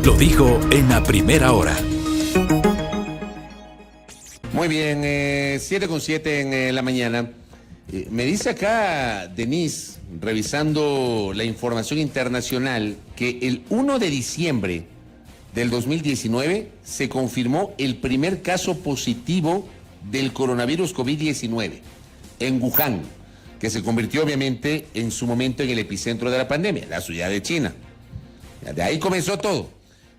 Lo dijo en la primera hora. Muy bien, 7:07 en la mañana. Me dice acá Denise, revisando la información internacional, que el 1 de diciembre del 2019 se confirmó el primer caso positivo del coronavirus COVID-19 en Wuhan, que se convirtió obviamente en su momento en el epicentro de la pandemia, la ciudad de China. De ahí comenzó todo.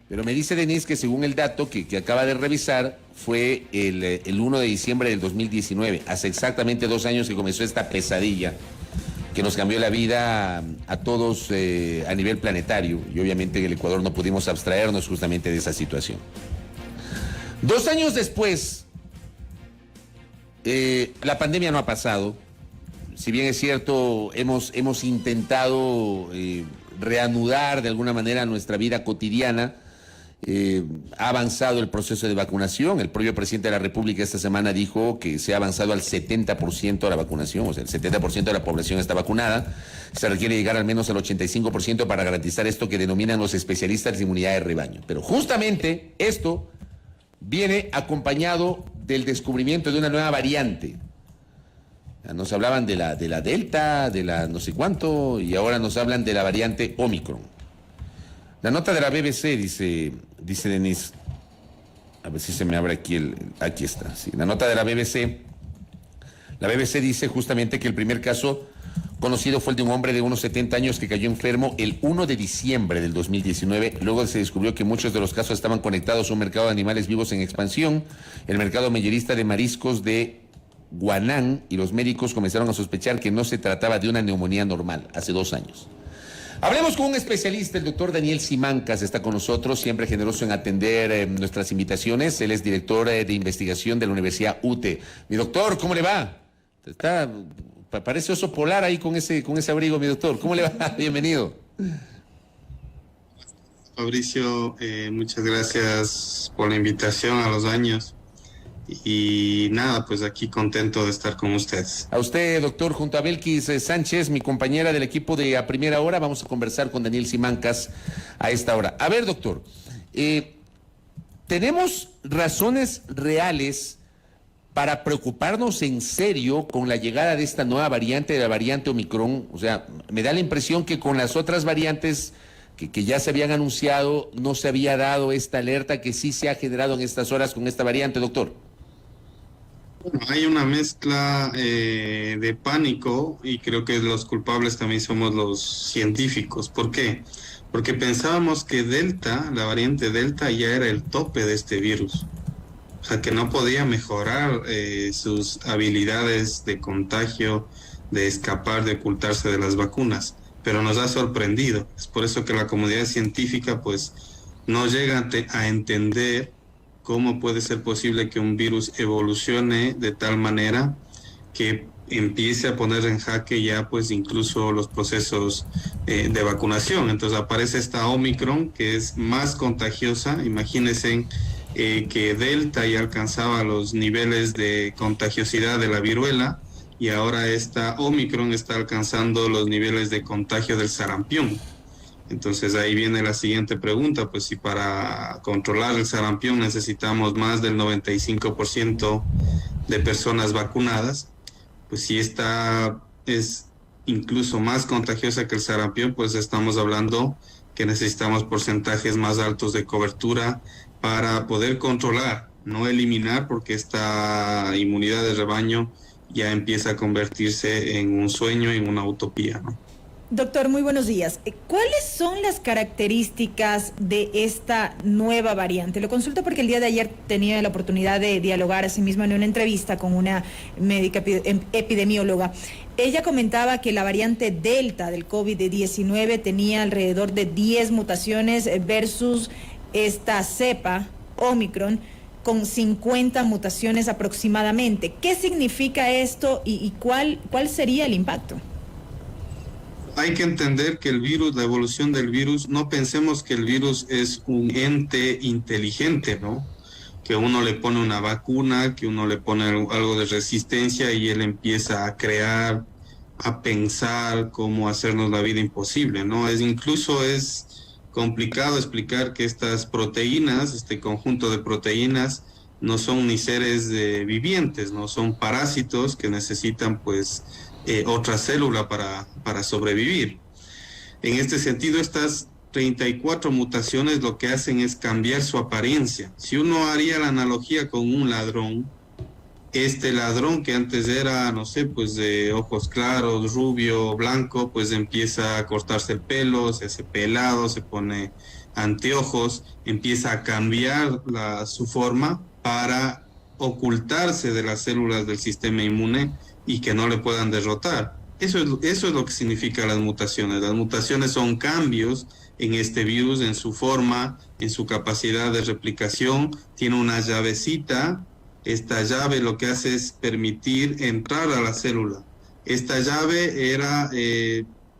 Pero me dice Denise que según el dato que acaba de revisar, fue el 1 de diciembre del 2019, hace exactamente 2 años que comenzó esta pesadilla que nos cambió la vida a todos a nivel planetario, y obviamente en el Ecuador no pudimos abstraernos justamente de esa situación. 2 años después, la pandemia no ha pasado. Si bien es cierto, hemos intentado reanudar de alguna manera nuestra vida cotidiana. Ha avanzado el proceso de vacunación. El propio presidente de la República esta semana dijo que se ha avanzado al 70% de la vacunación, o sea, el 70% de la población está vacunada. Se requiere llegar al menos al 85% para garantizar esto que denominan los especialistas de inmunidad de rebaño. Pero justamente esto viene acompañado del descubrimiento de una nueva variante. Nos hablaban de la Delta, de la no sé cuánto, y ahora nos hablan de la variante Omicron. La nota de la BBC dice Denise, a ver si se me abre aquí aquí está, sí, la nota de la BBC dice justamente que el primer caso conocido fue el de un hombre de unos 70 años que cayó enfermo el 1 de diciembre del 2019, luego se descubrió que muchos de los casos estaban conectados a un mercado de animales vivos en expansión, el mercado mayorista de mariscos de Guanán, y los médicos comenzaron a sospechar que no se trataba de una neumonía normal, hace 2 años. Hablemos con un especialista, el doctor Daniel Simancas está con nosotros, siempre generoso en atender nuestras invitaciones. Él es director de investigación de la Universidad UTE. Mi doctor, ¿cómo le va? Parece oso polar ahí con ese abrigo, mi doctor. ¿Cómo le va? Bienvenido. Fabricio, muchas gracias por la invitación a los años. Y nada, pues aquí contento de estar con ustedes. A usted, doctor, junto a Belkis Sánchez, mi compañera del equipo de A Primera Hora, vamos a conversar con Daniel Simancas a esta hora. A ver, doctor, ¿tenemos razones reales para preocuparnos en serio con la llegada de esta nueva variante, de la variante Omicron? O sea, me da la impresión que con las otras variantes que ya se habían anunciado, no se había dado esta alerta que sí se ha generado en estas horas con esta variante, doctor. Hay una mezcla de pánico, y creo que los culpables también somos los científicos. ¿Por qué? Porque pensábamos que Delta, la variante Delta, ya era el tope de este virus. O sea, que no podía mejorar sus habilidades de contagio, de escapar, de ocultarse de las vacunas. Pero nos ha sorprendido. Es por eso que la comunidad científica pues no llega a entender cómo puede ser posible que un virus evolucione de tal manera que empiece a poner en jaque ya pues incluso los procesos de vacunación. Entonces aparece esta Omicron, que es más contagiosa. Imagínense que Delta ya alcanzaba los niveles de contagiosidad de la viruela, y ahora esta Omicron está alcanzando los niveles de contagio del sarampión. Entonces ahí viene la siguiente pregunta, pues si para controlar el sarampión necesitamos más del 95% de personas vacunadas, pues si esta es incluso más contagiosa que el sarampión, pues estamos hablando que necesitamos porcentajes más altos de cobertura para poder controlar, no eliminar, porque esta inmunidad de rebaño ya empieza a convertirse en un sueño, en una utopía, ¿no? Doctor, muy buenos días. ¿Cuáles son las características de esta nueva variante? Lo consulto porque el día de ayer tenía la oportunidad de dialogar asimismo en una entrevista con una médica epidemióloga. Ella comentaba que la variante Delta del COVID-19 tenía alrededor de 10 mutaciones versus esta cepa Omicron con 50 mutaciones aproximadamente. ¿Qué significa esto y cuál sería el impacto? Hay que entender que el virus, la evolución del virus, no pensemos que el virus es un ente inteligente, ¿no? Que uno le pone una vacuna, que uno le pone algo de resistencia y él empieza a crear, a pensar cómo hacernos la vida imposible, ¿no? Incluso es complicado explicar que estas proteínas, este conjunto de proteínas, no son ni seres vivientes, no son parásitos que necesitan pues otra célula para sobrevivir. En este sentido, estas 34 mutaciones lo que hacen es cambiar su apariencia. Si uno haría la analogía con un ladrón, este ladrón que antes era, no sé, pues de ojos claros, rubio, blanco, pues empieza a cortarse el pelo, se hace pelado, se pone anteojos, empieza a cambiar su forma para ocultarse de las células del sistema inmune y que no le puedan derrotar. Eso es lo que significan las mutaciones. Las mutaciones son cambios en este virus, en su forma, en su capacidad de replicación. Tiene una llavecita. Esta llave lo que hace es permitir entrar a la célula. Esta llave era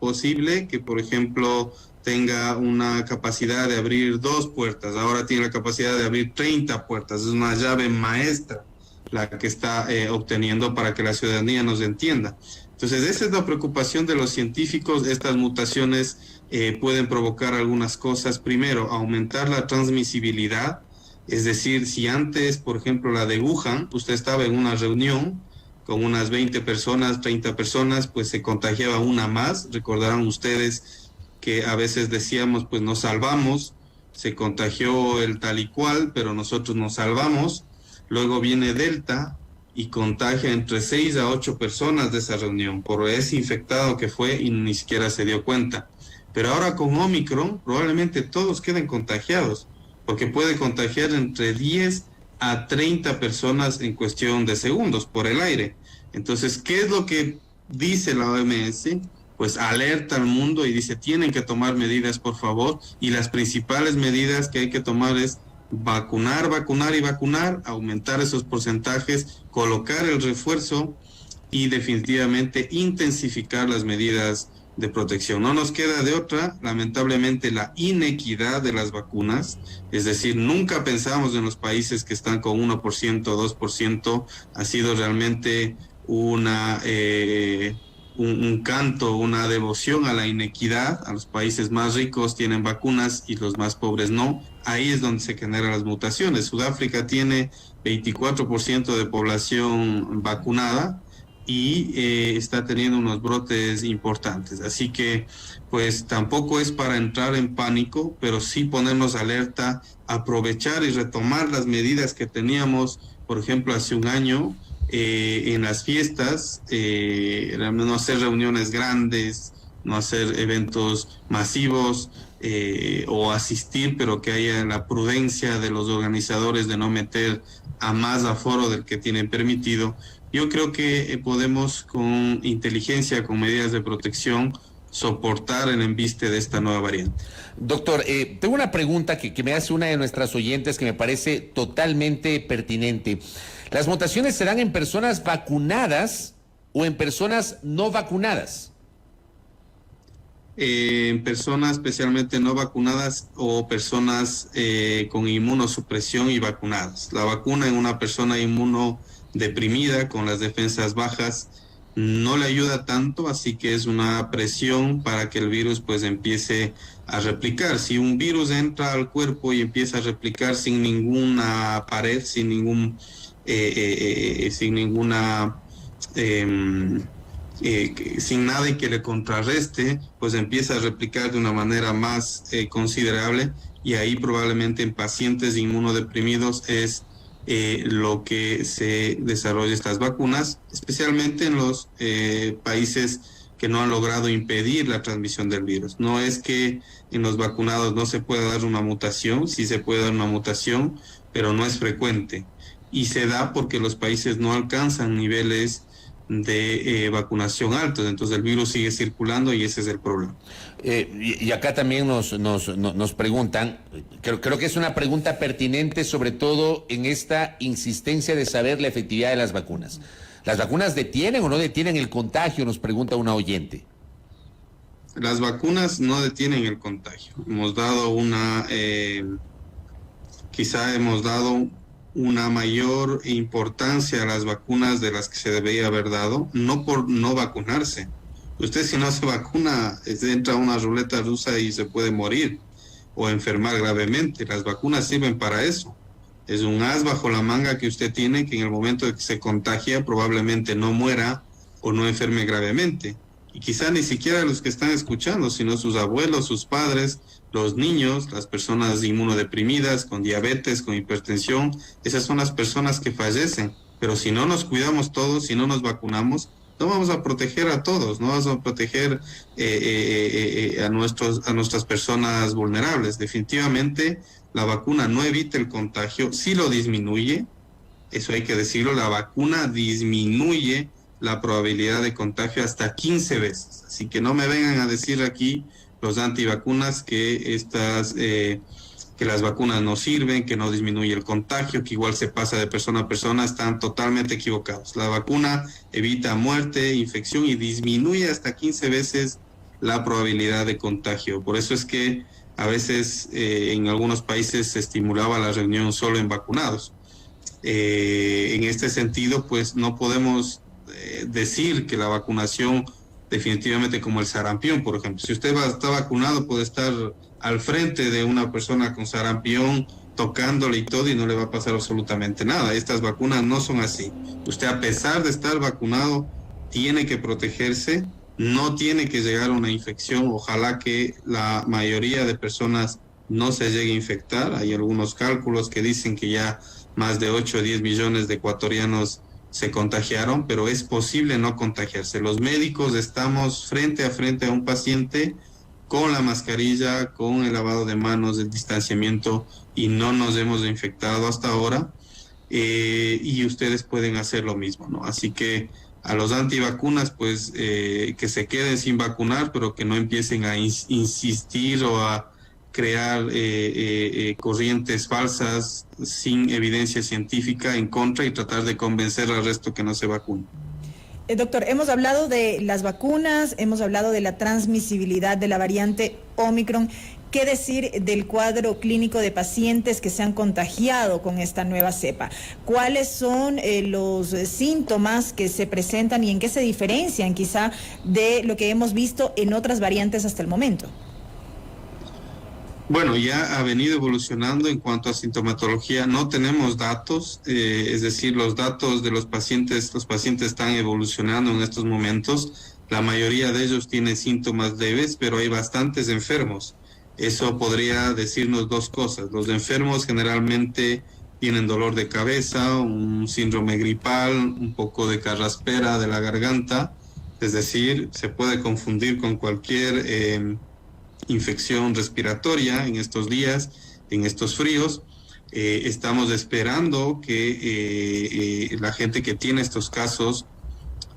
posible que, por ejemplo, tenga una capacidad de abrir 2 puertas. Ahora tiene la capacidad de abrir 30 puertas. Es una llave maestra la que está obteniendo para que la ciudadanía nos entienda. Entonces, esa es la preocupación de los científicos. Estas mutaciones pueden provocar algunas cosas. Primero, aumentar la transmisibilidad. Es decir, si antes, por ejemplo, la de Wuhan, usted estaba en una reunión con unas 20 personas, 30 personas, pues se contagiaba una más. Recordarán ustedes que a veces decíamos, pues nos salvamos, se contagió el tal y cual, pero nosotros nos salvamos. Luego viene Delta y contagia entre 6 a 8 personas de esa reunión por ese infectado que fue y ni siquiera se dio cuenta. Pero ahora con Omicron probablemente todos queden contagiados, porque puede contagiar entre 10 a 30 personas en cuestión de segundos por el aire. Entonces, ¿qué es lo que dice la OMS? Pues alerta al mundo y dice, tienen que tomar medidas, por favor, y las principales medidas que hay que tomar es vacunar, vacunar y vacunar, aumentar esos porcentajes, colocar el refuerzo y definitivamente intensificar las medidas de protección. No nos queda de otra, lamentablemente, la inequidad de las vacunas, es decir, nunca pensamos en los países que están con 1%, 2%, ha sido realmente un canto, una devoción a la inequidad. A los países más ricos tienen vacunas y los más pobres no. Ahí es donde se generan las mutaciones. Sudáfrica tiene 24% de población vacunada y está teniendo unos brotes importantes. Así que, pues tampoco es para entrar en pánico, pero sí ponernos alerta, aprovechar y retomar las medidas que teníamos, por ejemplo, hace un año, en las fiestas, no hacer reuniones grandes, no hacer eventos masivos o asistir, pero que haya la prudencia de los organizadores de no meter a más aforo del que tienen permitido. Yo creo que podemos con inteligencia, con medidas de protección, soportar el embiste de esta nueva variante. Doctor, tengo una pregunta que me hace una de nuestras oyentes que me parece totalmente pertinente. ¿Las mutaciones se dan en personas vacunadas o en personas no vacunadas? En personas especialmente no vacunadas o personas con inmunosupresión y vacunadas. La vacuna en una persona inmunodeprimida con las defensas bajas no le ayuda tanto, así que es una presión para que el virus pues empiece a replicar. Si un virus entra al cuerpo y empieza a replicar sin ninguna pared, sin nada que le contrarreste, pues empieza a replicar de una manera más considerable, y ahí probablemente en pacientes inmunodeprimidos es lo que se desarrolla estas vacunas, especialmente en los países que no han logrado impedir la transmisión del virus. No es que en los vacunados no se pueda dar una mutación, sí se puede dar una mutación, pero no es frecuente. Y se da porque los países no alcanzan niveles de vacunación altos, entonces el virus sigue circulando y ese es el problema. Y acá también nos preguntan, creo que es una pregunta pertinente, sobre todo en esta insistencia de saber la efectividad de las vacunas. ¿Las vacunas detienen o no detienen el contagio?, nos pregunta una oyente. Las vacunas no detienen el contagio. Hemos dado una mayor importancia a las vacunas de las que se debería haber dado, no por no vacunarse. Usted, si no se vacuna, entra a una ruleta rusa y se puede morir. o enfermar gravemente. Las vacunas sirven para eso. Es un as bajo la manga que usted tiene, que en el momento de que se contagia probablemente no muera o no enferme gravemente. Y quizá ni siquiera los que están escuchando, sino sus abuelos, sus padres, los niños, las personas inmunodeprimidas, con diabetes, con hipertensión, esas son las personas que fallecen. Pero si no nos cuidamos todos, si no nos vacunamos, no vamos a proteger a todos, no vamos a proteger a nuestras personas vulnerables. Definitivamente la vacuna no evita el contagio, sí lo disminuye, eso hay que decirlo, la vacuna disminuye la probabilidad de contagio hasta 15 veces. Así que no me vengan a decir aquí los antivacunas que que las vacunas no sirven, que no disminuye el contagio, que igual se pasa de persona a persona. Están totalmente equivocados. La vacuna evita muerte, infección y disminuye hasta 15 veces la probabilidad de contagio. Por eso es que a veces en algunos países se estimulaba la reunión solo en vacunados. En este sentido, pues no podemos decir que la vacunación definitivamente, como el sarampión, por ejemplo. Si usted está vacunado, puede estar al frente de una persona con sarampión, tocándole y todo, y no le va a pasar absolutamente nada. Estas vacunas no son así. Usted, a pesar de estar vacunado, tiene que protegerse, no tiene que llegar a una infección. Ojalá que la mayoría de personas no se llegue a infectar. Hay algunos cálculos que dicen que ya más de 8 o 10 millones de ecuatorianos se contagiaron, pero es posible no contagiarse. Los médicos estamos frente a un paciente con la mascarilla, con el lavado de manos, el distanciamiento, y no nos hemos infectado hasta ahora, y ustedes pueden hacer lo mismo, ¿no? Así que a los antivacunas, pues que se queden sin vacunar, pero que no empiecen a insistir o a crear corrientes falsas sin evidencia científica en contra y tratar de convencer al resto que no se vacunen. Doctor, hemos hablado de las vacunas, hemos hablado de la transmisibilidad de la variante Omicron. ¿Qué decir del cuadro clínico de pacientes que se han contagiado con esta nueva cepa? ¿Cuáles son los síntomas que se presentan y en qué se diferencian quizá de lo que hemos visto en otras variantes hasta el momento? Bueno, ya ha venido evolucionando en cuanto a sintomatología. No tenemos datos, es decir, los datos de los pacientes están evolucionando en estos momentos. La mayoría de ellos tiene síntomas leves, pero hay bastantes enfermos. Eso podría decirnos dos cosas. Los enfermos generalmente tienen dolor de cabeza, un síndrome gripal, un poco de carraspera de la garganta, es decir, se puede confundir con cualquier infección respiratoria en estos días, en estos fríos. Estamos esperando que la gente que tiene estos casos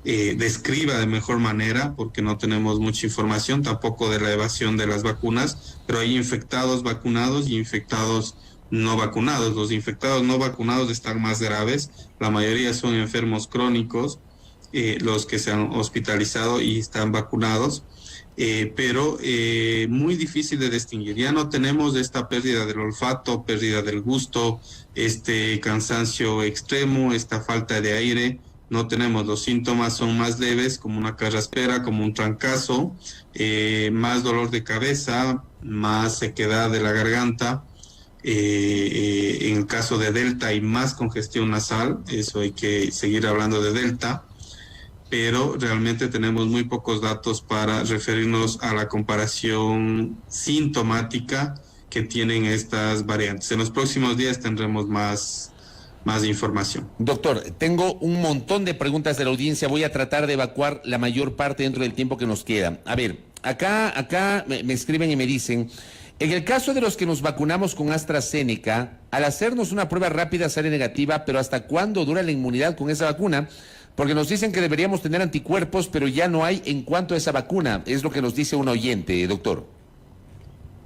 describa de mejor manera, porque no tenemos mucha información tampoco de la evasión de las vacunas, pero hay infectados vacunados y infectados no vacunados. Los infectados no vacunados están más graves, la mayoría son enfermos crónicos, los que se han hospitalizado y están vacunados. Pero muy difícil de distinguir. Ya no tenemos esta pérdida del olfato, pérdida del gusto, este cansancio extremo, esta falta de aire. No tenemos, los síntomas son más leves, como una carraspera, como un trancazo, más dolor de cabeza, más sequedad de la garganta. En el caso de Delta hay más congestión nasal, eso hay que seguir hablando de Delta, pero realmente tenemos muy pocos datos para referirnos a la comparación sintomática que tienen estas variantes. En los próximos días tendremos más información. Doctor, tengo un montón de preguntas de la audiencia. Voy a tratar de evacuar la mayor parte dentro del tiempo que nos queda. A ver, acá me escriben y me dicen, en el caso de los que nos vacunamos con AstraZeneca, al hacernos una prueba rápida sale negativa, pero ¿hasta cuándo dura la inmunidad con esa vacuna? Porque nos dicen que deberíamos tener anticuerpos, pero ya no hay en cuanto a esa vacuna. Es lo que nos dice un oyente, doctor.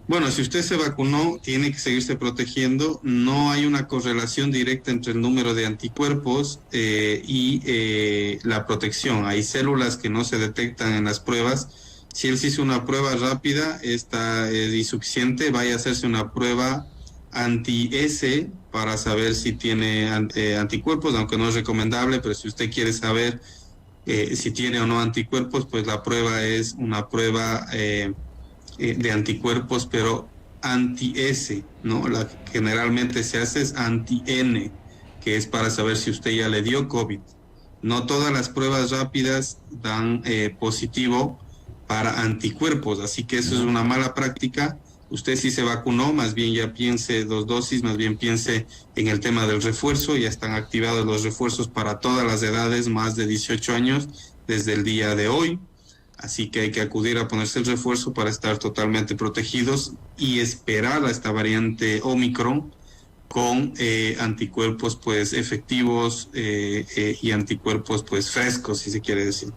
Bueno, si usted se vacunó, tiene que seguirse protegiendo. No hay una correlación directa entre el número de anticuerpos y la protección. Hay células que no se detectan en las pruebas. Si él se hizo una prueba rápida, esta es insuficiente. Vaya a hacerse una prueba anti-S para saber si tiene anticuerpos, aunque no es recomendable, pero si usted quiere saber si tiene o no anticuerpos, pues la prueba es una prueba de anticuerpos, pero anti-S, ¿no? La que generalmente se hace es anti-N, que es para saber si usted ya le dio COVID. No todas las pruebas rápidas dan positivo para anticuerpos, así que eso es una mala práctica. Usted sí se vacunó, más bien ya piense 2 dosis, más bien piense en el tema del refuerzo. Ya están activados los refuerzos para todas las edades, más de 18 años, desde el día de hoy. Así que hay que acudir a ponerse el refuerzo para estar totalmente protegidos y esperar a esta variante Omicron con anticuerpos pues efectivos y anticuerpos pues frescos, si se quiere decir.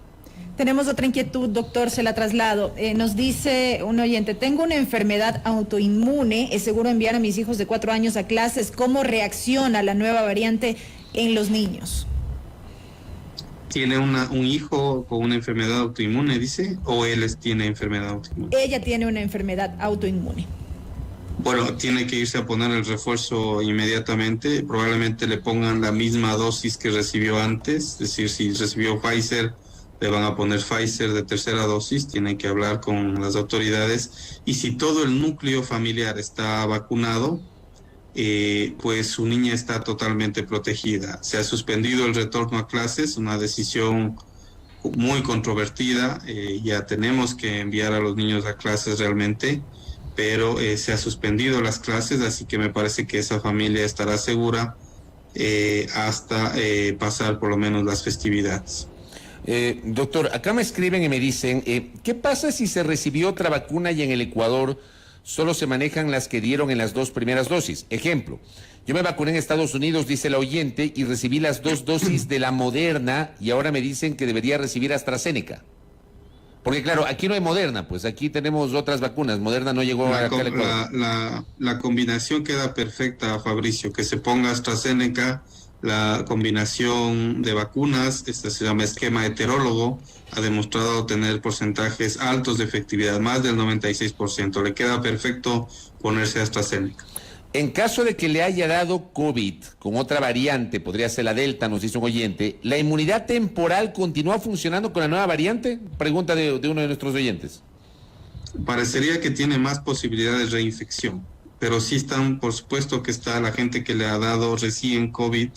Tenemos otra inquietud, doctor, se la traslado. Nos dice un oyente, tengo una enfermedad autoinmune, es seguro enviar a mis hijos de 4 años a clases. ¿Cómo reacciona la nueva variante en los niños? ¿Tiene un hijo con una enfermedad autoinmune, dice? ¿O él tiene enfermedad autoinmune? Ella tiene una enfermedad autoinmune. Bueno, tiene que irse a poner el refuerzo inmediatamente. Probablemente le pongan la misma dosis que recibió antes. Es decir, si recibió Pfizer, le van a poner Pfizer de tercera dosis, tienen que hablar con las autoridades. Y si todo el núcleo familiar está vacunado, pues su niña está totalmente protegida. Se ha suspendido el retorno a clases, una decisión muy controvertida. Ya tenemos que enviar a los niños a clases realmente, pero se ha suspendido las clases, así que me parece que esa familia estará segura hasta pasar por lo menos las festividades. Doctor, acá me escriben y me dicen, ¿qué pasa si se recibió otra vacuna y en el Ecuador solo se manejan las que dieron en las 2 primeras dosis? Ejemplo, yo me vacuné en Estados Unidos, dice la oyente, y recibí las 2 dosis de la Moderna y ahora me dicen que debería recibir AstraZeneca. Porque claro, aquí no hay Moderna, pues aquí tenemos otras vacunas. Moderna no llegó acá al Ecuador. La combinación queda perfecta, Fabricio, que se ponga AstraZeneca. La combinación de vacunas, esta se llama esquema heterólogo, ha demostrado tener porcentajes altos de efectividad, más del 96%. Le queda perfecto ponerse AstraZeneca. En caso de que le haya dado COVID con otra variante, podría ser la Delta, nos dice un oyente, ¿la inmunidad temporal continúa funcionando con la nueva variante? Pregunta de uno de nuestros oyentes. Parecería que tiene más posibilidades de reinfección, pero sí están, por supuesto que está la gente que le ha dado recién COVID,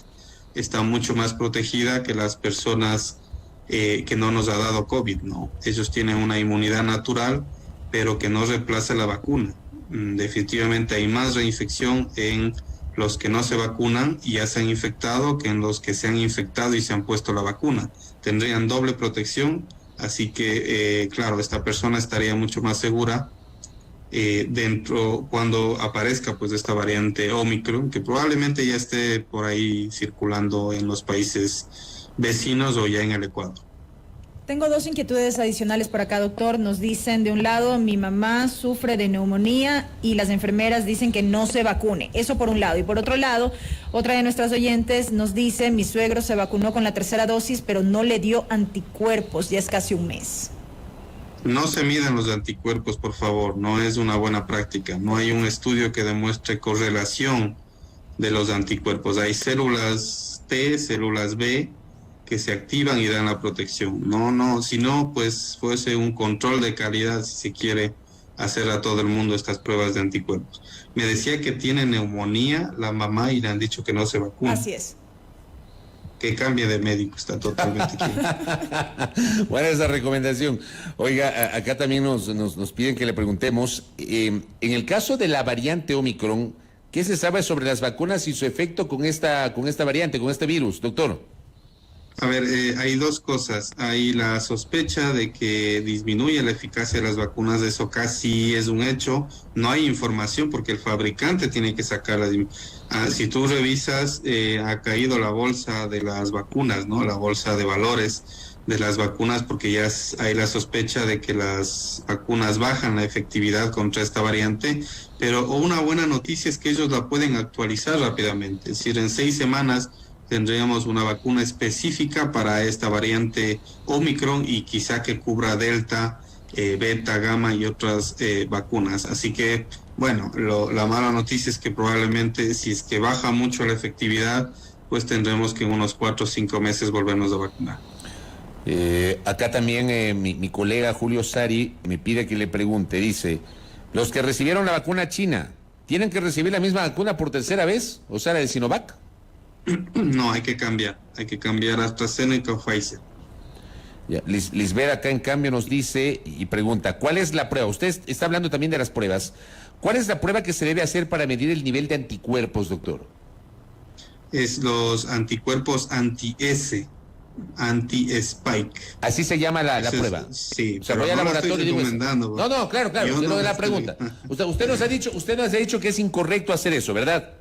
está mucho más protegida que las personas que no nos ha dado COVID, ¿no? Ellos tienen una inmunidad natural, pero que no reemplaza la vacuna. Definitivamente hay más reinfección en los que no se vacunan y ya se han infectado que en los que se han infectado y se han puesto la vacuna. Tendrían doble protección, así que, claro, esta persona estaría mucho más segura dentro cuando aparezca pues esta variante Omicron, que probablemente ya esté por ahí circulando en los países vecinos o ya en el Ecuador. Tengo 2 inquietudes adicionales por acá, doctor. Nos dicen, de un lado, mi mamá sufre de neumonía y las enfermeras dicen que no se vacune. Eso por un lado. Y por otro lado, otra de nuestras oyentes nos dice, mi suegro se vacunó con la tercera dosis, pero no le dio anticuerpos, ya es casi un mes. No se midan los anticuerpos, por favor, no es una buena práctica. No hay un estudio que demuestre correlación de los anticuerpos. Hay células T, células B, que se activan y dan la protección. Si no, pues fuese un control de calidad si se quiere hacer a todo el mundo estas pruebas de anticuerpos. Me decía que tiene neumonía la mamá y le han dicho que no se vacuna. Así es. Que cambie de médico, está totalmente equivocado. Buena esa recomendación. Oiga, acá también nos piden que le preguntemos, en el caso de la variante Omicron, ¿qué se sabe sobre las vacunas y su efecto con esta variante, con este virus, doctor? A ver, hay 2 cosas. Hay la sospecha de que disminuye la eficacia de las vacunas, eso casi es un hecho. No hay información porque el fabricante tiene que sacarla. Si tú revisas, ha caído la bolsa de las vacunas, ¿no? La bolsa de valores de las vacunas, porque ya hay la sospecha de que las vacunas bajan la efectividad contra esta variante. Pero una buena noticia es que ellos la pueden actualizar rápidamente. Es decir, en 6 semanas tendríamos una vacuna específica para esta variante Omicron y quizá que cubra Delta, Beta, Gamma y otras vacunas. Así que, bueno, la mala noticia es que probablemente si es que baja mucho la efectividad, pues tendremos que en unos 4 o 5 meses volvernos a vacunar. Acá también mi colega Julio Sari me pide que le pregunte, dice, Los que recibieron la vacuna china, ¿tienen que recibir la misma vacuna por tercera vez? O sea, la de Sinovac. No, hay que cambiar a AstraZeneca o Pfizer. Ya, Lisbeth acá en cambio nos dice y pregunta, ¿cuál es la prueba? Usted está hablando también de las pruebas. ¿Cuál es la prueba que se debe hacer para medir el nivel de anticuerpos, doctor? Es los anticuerpos anti-S, anti-spike. Así se llama la prueba. Sí, o sea, pero voy al no laboratorio y digo eso. No, claro, Yo yo no de la estoy- pregunta. Usted nos ha dicho que es incorrecto hacer eso, ¿verdad?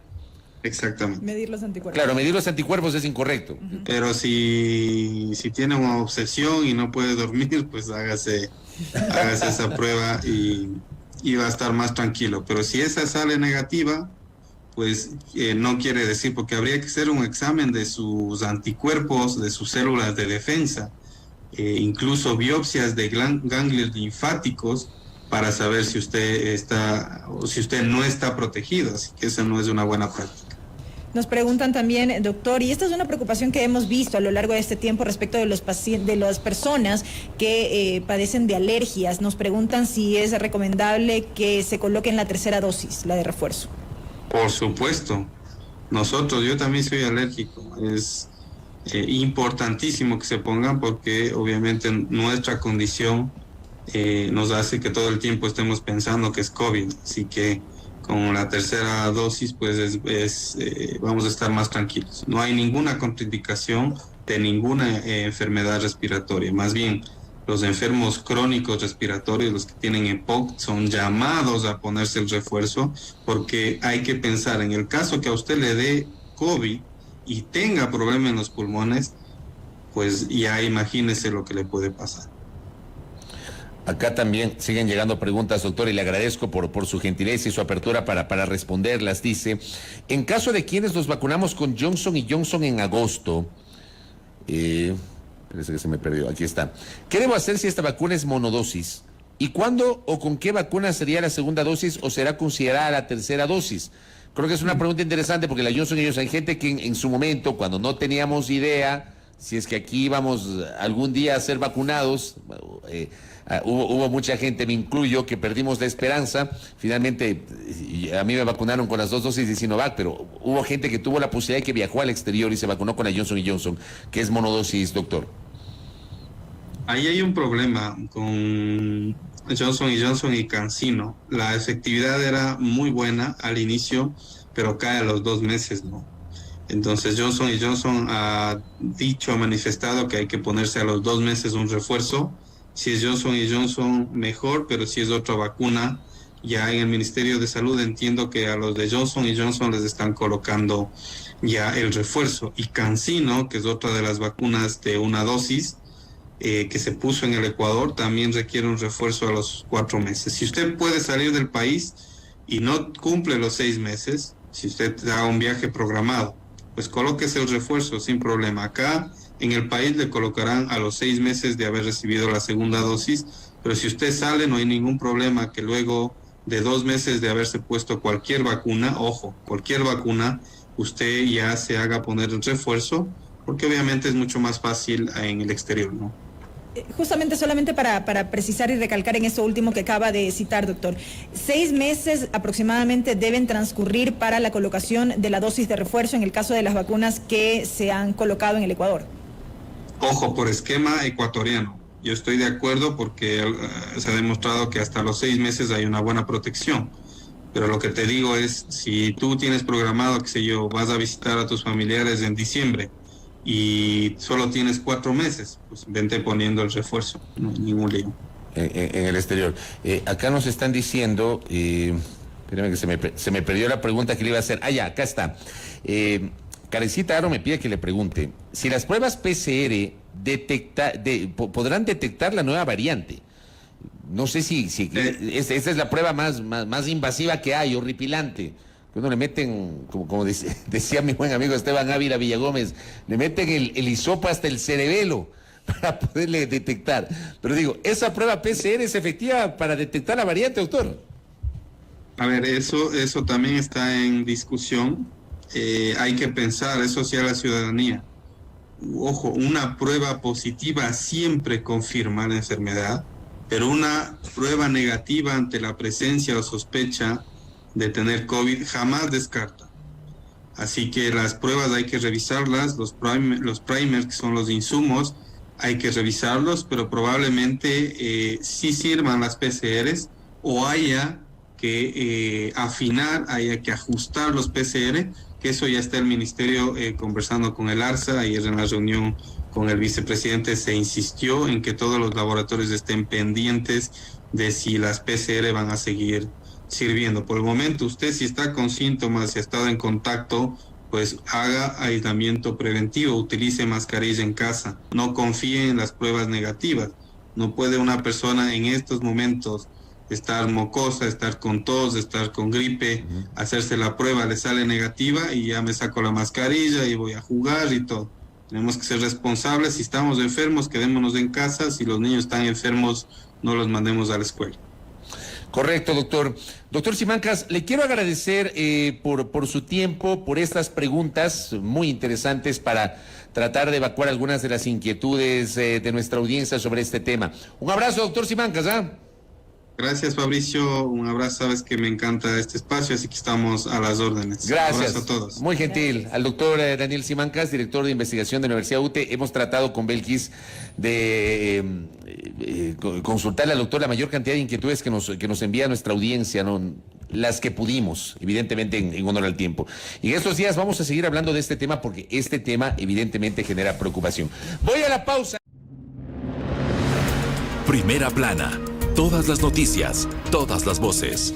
Exactamente. Medir los anticuerpos. Claro, medir los anticuerpos es incorrecto. Pero si tiene una obsesión y no puede dormir, pues hágase esa prueba y va a estar más tranquilo. Pero si esa sale negativa, pues no quiere decir, porque habría que hacer un examen de sus anticuerpos, de sus células de defensa, incluso biopsias de ganglios linfáticos para saber si usted está o si usted no está protegido. Así que esa no es una buena práctica. Nos preguntan también, doctor, y esta es una preocupación que hemos visto a lo largo de este tiempo respecto de los de las personas que padecen de alergias. Nos preguntan si es recomendable que se coloquen la tercera dosis, la de refuerzo. Por supuesto. Yo también soy alérgico. Es importantísimo que se pongan porque obviamente nuestra condición nos hace que todo el tiempo estemos pensando que es COVID. Así que con la tercera dosis, pues vamos a estar más tranquilos. No hay ninguna contraindicación de ninguna enfermedad respiratoria. Más bien, los enfermos crónicos respiratorios, los que tienen EPOC, son llamados a ponerse el refuerzo porque hay que pensar, en el caso que a usted le dé COVID y tenga problema en los pulmones, pues ya imagínese lo que le puede pasar. Acá también siguen llegando preguntas, doctor, y le agradezco por su gentileza y su apertura para responderlas. Dice, en caso de quienes nos vacunamos con Johnson & Johnson en agosto, parece que se me perdió, aquí está. ¿Qué debo hacer si esta vacuna es monodosis? ¿Y cuándo o con qué vacuna sería la segunda dosis o será considerada la tercera dosis? Creo que es una pregunta interesante porque la Johnson & Johnson, hay gente que en su momento, cuando no teníamos idea si es que aquí íbamos algún día a ser vacunados, hubo mucha gente, me incluyo, que perdimos la esperanza. Finalmente, a mí me vacunaron con las 2 dosis de Sinovac, pero hubo gente que tuvo la posibilidad y que viajó al exterior y se vacunó con la Johnson & Johnson, que es monodosis, doctor. Ahí hay un problema con Johnson & Johnson y CanSino. La efectividad era muy buena al inicio, pero cae a los 2 meses, ¿no? Entonces Johnson & Johnson ha manifestado que hay que ponerse a los 2 meses un refuerzo. Si es Johnson & Johnson, mejor, pero si es otra vacuna, ya en el Ministerio de Salud entiendo que a los de Johnson & Johnson les están colocando ya el refuerzo. Y CanSino, que es otra de las vacunas de una dosis, que se puso en el Ecuador, también requiere un refuerzo a los 4 meses. Si usted puede salir del país y no cumple los 6 meses, si usted da un viaje programado, pues colóquese el refuerzo sin problema. Acá en el país le colocarán a los 6 meses de haber recibido la segunda dosis, pero si usted sale no hay ningún problema que luego de 2 meses de haberse puesto cualquier vacuna, ojo, cualquier vacuna, usted ya se haga poner el refuerzo, porque obviamente es mucho más fácil en el exterior, ¿no? Justamente solamente para precisar y recalcar en esto último que acaba de citar, doctor, 6 meses aproximadamente deben transcurrir para la colocación de la dosis de refuerzo en el caso de las vacunas que se han colocado en el Ecuador. Ojo, por esquema ecuatoriano. Yo estoy de acuerdo porque se ha demostrado que hasta los 6 meses hay una buena protección. Pero lo que te digo es, si tú tienes programado, qué sé yo, vas a visitar a tus familiares en diciembre y solo tienes 4 meses, pues vente poniendo el refuerzo, no hay ningún lío. En el exterior. Acá nos están diciendo, espérame que se me perdió la pregunta que le iba a hacer. Ya, acá está. Carecita Aro me pide que le pregunte, si las pruebas PCR podrán detectar la nueva variante. No sé si esta es la prueba más invasiva que hay, horripilante. Uno le meten, como decía mi buen amigo Esteban Ávila Villagómez, le meten el hisopo hasta el cerebelo para poderle detectar. Pero digo, ¿esa prueba PCR es efectiva para detectar la variante, doctor? A ver, eso también está en discusión. Hay que pensar, eso sí, a la ciudadanía. Ojo, una prueba positiva siempre confirma la enfermedad. pero una prueba negativa ante la presencia o sospecha de tener COVID jamás descarta. Así que las pruebas hay que revisarlas, los primers, que son los insumos, hay que revisarlos, pero probablemente sí sirvan las PCRs o haya que afinar, haya que ajustar los PCR, que eso ya está el Ministerio conversando con el ARSA. Ayer en la reunión con el vicepresidente se insistió en que todos los laboratorios estén pendientes de si las PCR van a seguir sirviendo. Por el momento, usted si está con síntomas, si ha estado en contacto, pues haga aislamiento preventivo, utilice mascarilla en casa, no confíe en las pruebas negativas. No puede una persona en estos momentos estar mocosa, estar con tos, estar con gripe, hacerse la prueba, le sale negativa y ya me saco la mascarilla y voy a jugar y todo. Tenemos que ser responsables. Si estamos enfermos, quedémonos en casa. Si los niños están enfermos, no los mandemos a la escuela. Correcto, doctor. Doctor Simancas, le quiero agradecer por su tiempo, por estas preguntas muy interesantes para tratar de evacuar algunas de las inquietudes de nuestra audiencia sobre este tema. Un abrazo, doctor Simancas. Gracias, Fabricio. Un abrazo. Sabes que me encanta este espacio, así que estamos a las órdenes. Gracias. Un abrazo a todos. Muy gentil. Al doctor Daniel Simancas, director de investigación de la Universidad UTE. Hemos tratado con Belkis de consultarle al doctor la mayor cantidad de inquietudes que nos envía nuestra audiencia, ¿no? Las que pudimos, evidentemente, en honor al tiempo. Y en estos días vamos a seguir hablando de este tema porque este tema evidentemente genera preocupación. Voy a la pausa. Primera plana. Todas las noticias, todas las voces.